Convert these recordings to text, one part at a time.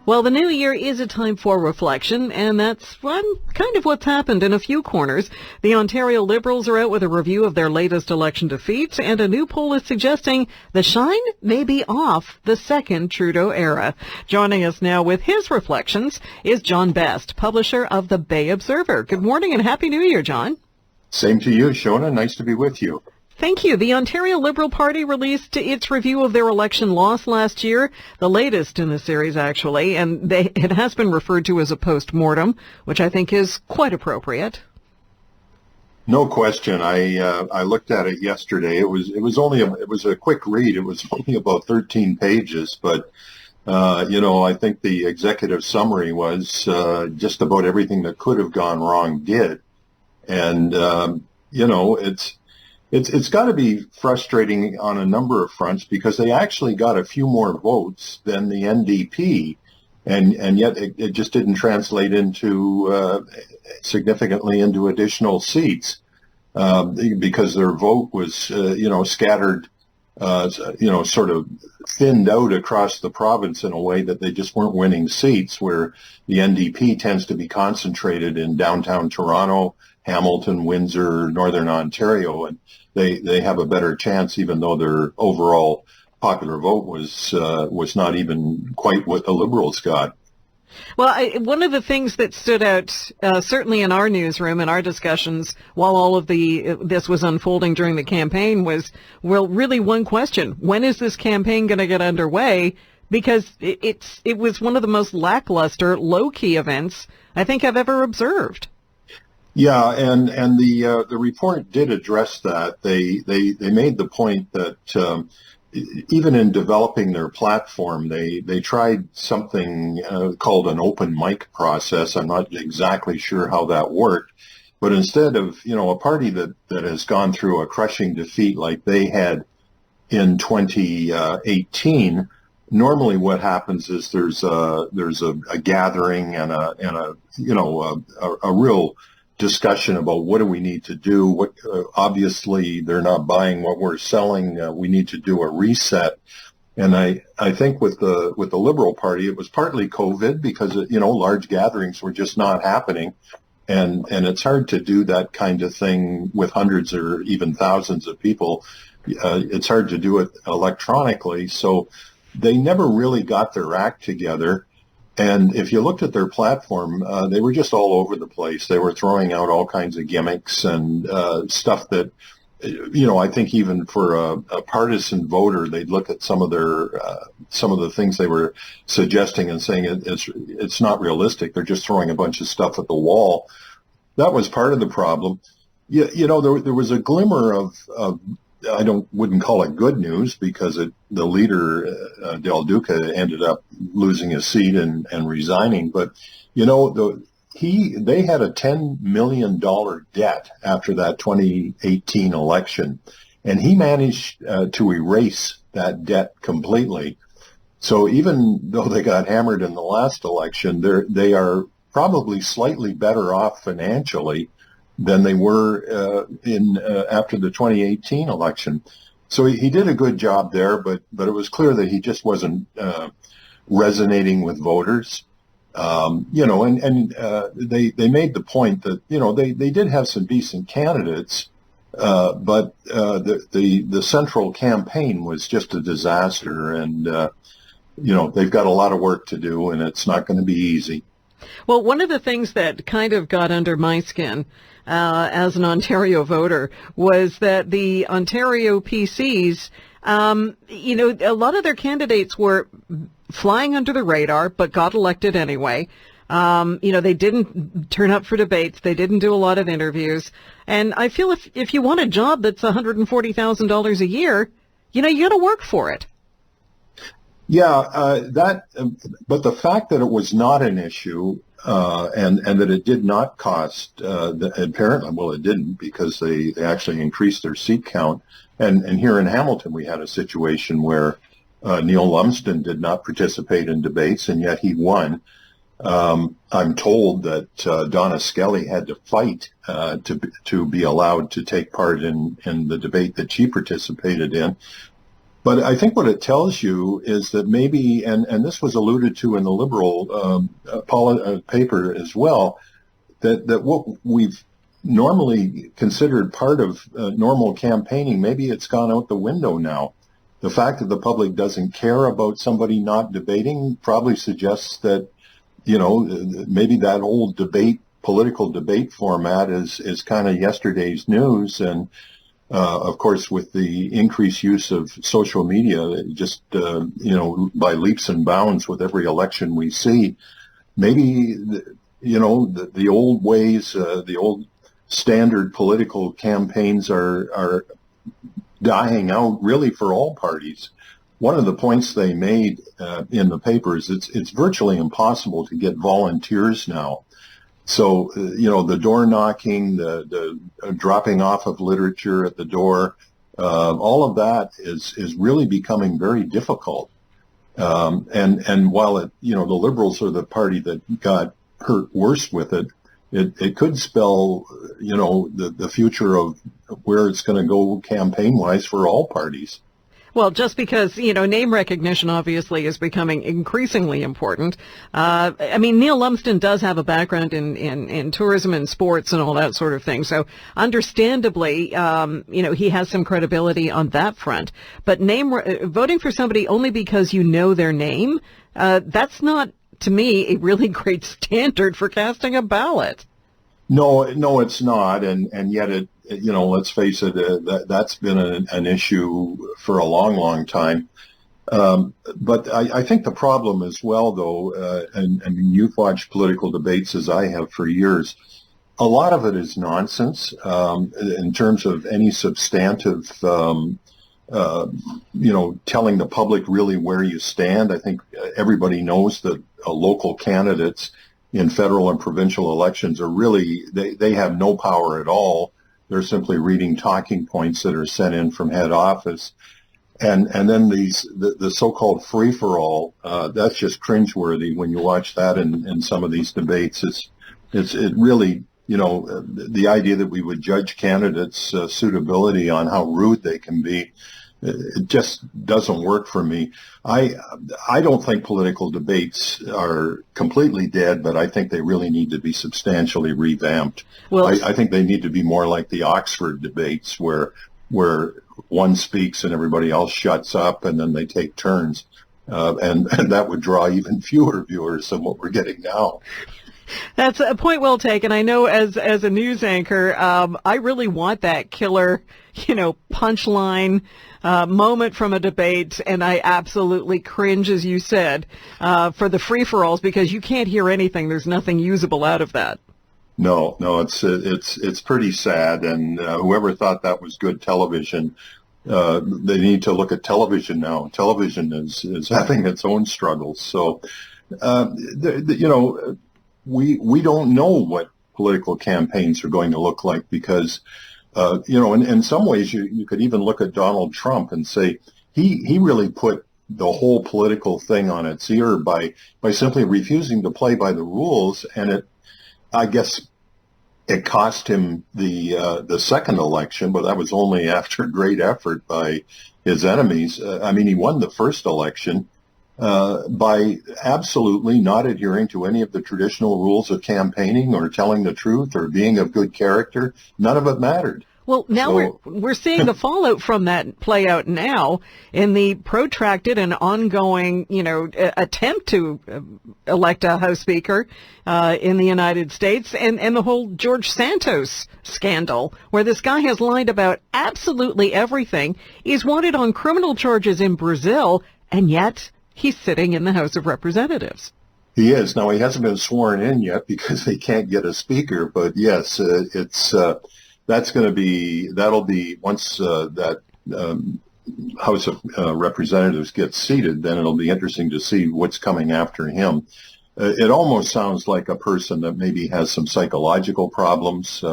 Well, the new year is a time for reflection, and that's kind of what's happened in a few corners. The Ontario Liberals are out with a review of their latest election defeats, and a new poll is suggesting the shine may be off the second Trudeau era. Joining us now with his reflections is John Best, publisher of the Bay Observer. Good morning and Happy New Year, John. Same to you, Shiona. Nice to be with you. Thank you. The Ontario Liberal Party released its review of their election loss last year, the latest in the series, actually, and it has been referred to as a post-mortem, which I think is quite appropriate. No question. I looked at it yesterday. It was a quick read. It was only about 13 pages, but I think the executive summary was just about everything that could have gone wrong did, and It's got to be frustrating on a number of fronts because they actually got a few more votes than the NDP, and yet it just didn't translate into significantly into additional seats because their vote was scattered, sort of thinned out across the province in a way that they just weren't winning seats, where the NDP tends to be concentrated in downtown Toronto, Hamilton, Windsor, Northern Ontario, and they have a better chance, even though their overall popular vote was not even quite what the Liberals got. Well, one of the things that stood out, certainly in our newsroom and our discussions while all of this was unfolding during the campaign was, well, really one question: when is this campaign going to get underway? Because it was one of the most lackluster, low-key events I think I've ever observed. Yeah, and the report did address that. They made the point that even in developing their platform, they tried something called an open mic process. I'm not exactly sure how that worked, but instead of a party that has gone through a crushing defeat like they had in 2018. Normally, what happens is there's a gathering and a real discussion about what do we need to do. What obviously they're not buying what we're selling. We need to do a reset. And I think with the Liberal Party, it was partly COVID because large gatherings were just not happening, and it's hard to do that kind of thing with hundreds or even thousands of people. It's hard to do it electronically, so they never really got their act together. And if you looked at their platform, they were just all over the place. They were throwing out all kinds of gimmicks and stuff that, I think even for a partisan voter, they'd look at some of the things they were suggesting and saying it's not realistic. They're just throwing a bunch of stuff at the wall. That was part of the problem. There was a glimmer of wouldn't call it good news because the leader, Del Duca, ended up losing his seat and resigning. But, they had a $10 million debt after that 2018 election, and he managed to erase that debt completely. So even though they got hammered in the last election, they are probably slightly better off financially than they were after the 2018 election. So he did a good job there, but it was clear that he just wasn't resonating with voters. They made the point that they did have some decent candidates, but the central campaign was just a disaster, and they've got a lot of work to do, and it's not going to be easy. Well, one of the things that kind of got under my skin as an Ontario voter was that the Ontario PCs, a lot of their candidates were flying under the radar, but got elected anyway. They didn't turn up for debates. They didn't do a lot of interviews. And I feel if you want a job that's $140,000 a year, you got to work for it. Yeah, but the fact that it was not an issue and that it did not cost, apparently, well, it didn't because they actually increased their seat count. And here in Hamilton, we had a situation where Neil Lumsden did not participate in debates, and yet he won. I'm told that Donna Skelly had to fight to be allowed to take part in the debate that she participated in. But I think what it tells you is that maybe, and this was alluded to in the Liberal paper as well, that what we've normally considered part of normal campaigning, maybe it's gone out the window now. The fact that the public doesn't care about somebody not debating probably suggests that, maybe that old political debate format is kind of yesterday's news. And of course, with the increased use of social media, just, by leaps and bounds with every election we see, maybe, the old ways, the old standard political campaigns are dying out really for all parties. One of the points they made in the paper is it's virtually impossible to get volunteers now. So, the door knocking, the dropping off of literature at the door, all of that is really becoming very difficult. And while the Liberals are the party that got hurt worse with it, it could spell, the future of where it's going to go campaign-wise for all parties. Well, just because, name recognition obviously is becoming increasingly important. Neil Lumsden does have a background in tourism and sports and all that sort of thing. So understandably, he has some credibility on that front. But voting for somebody only because you know their name, that's not, to me, a really great standard for casting a ballot. No, it's not. And yet let's face it, that's been an issue for a long, long time. But I think the problem as well, though, and I mean, you've watched political debates as I have for years, a lot of it is nonsense in terms of any substantive, telling the public really where you stand. I think everybody knows that local candidates in federal and provincial elections are really, they have no power at all. They're simply reading talking points that are sent in from head office. And then the so-called free-for-all, that's just cringeworthy when you watch that in some of these debates. It really, the idea that we would judge candidates' suitability on how rude they can be, it just doesn't work for me. I don't think political debates are completely dead, but I think they really need to be substantially revamped. Well, I think they need to be more like the Oxford debates where one speaks and everybody else shuts up and then they take turns. And that would draw even fewer viewers than what we're getting now. That's a point well taken. I know as a news anchor, I really want that killer, punchline moment from a debate, and I absolutely cringe, as you said, for the free-for-alls because you can't hear anything. There's nothing usable out of that. No, it's pretty sad, and whoever thought that was good television, they need to look at television now. Television is having its own struggles. So, we don't know what political campaigns are going to look like because, in some ways you could even look at Donald Trump and say he really put the whole political thing on its ear by simply refusing to play by the rules, and I guess it cost him the second election, but that was only after great effort by his enemies. He won the first election by absolutely not adhering to any of the traditional rules of campaigning or telling the truth or being of good character. None of it mattered. Well, now we're seeing the fallout from that play out now in the protracted and ongoing, attempt to elect a House Speaker in the United States and the whole George Santos scandal, where this guy has lied about absolutely everything. He's wanted on criminal charges in Brazil, and yet he's sitting in the House of Representatives. He is. Now, he hasn't been sworn in yet because they can't get a speaker, but yes, that'll be once that House of Representatives gets seated, then it'll be interesting to see what's coming after him. It almost sounds like a person that maybe has some psychological problems.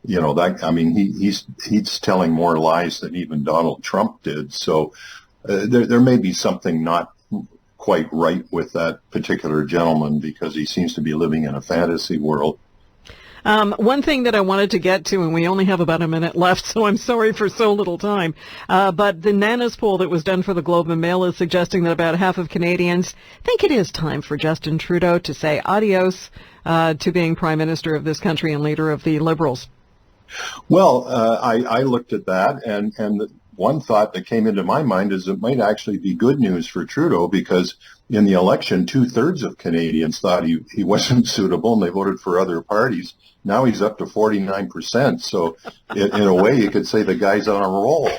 He's telling more lies than even Donald Trump did. So there may be something not quite right with that particular gentleman because he seems to be living in a fantasy world. One thing that I wanted to get to, and we only have about a minute left, so I'm sorry for so little time, but the Nanas poll that was done for the Globe and Mail is suggesting that about half of Canadians think it is time for Justin Trudeau to say adios to being Prime Minister of this country and leader of the Liberals. Well, I looked at that, and one thought that came into my mind is it might actually be good news for Trudeau, because in the election, 2/3 of Canadians thought he wasn't suitable, and they voted for other parties. Now he's up to 49%. So in a way, you could say the guy's on a roll.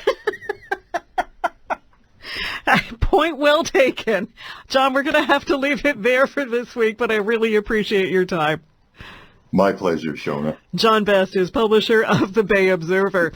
Point well taken. John, we're going to have to leave it there for this week, but I really appreciate your time. My pleasure, Shiona. John Best is publisher of the Bay Observer.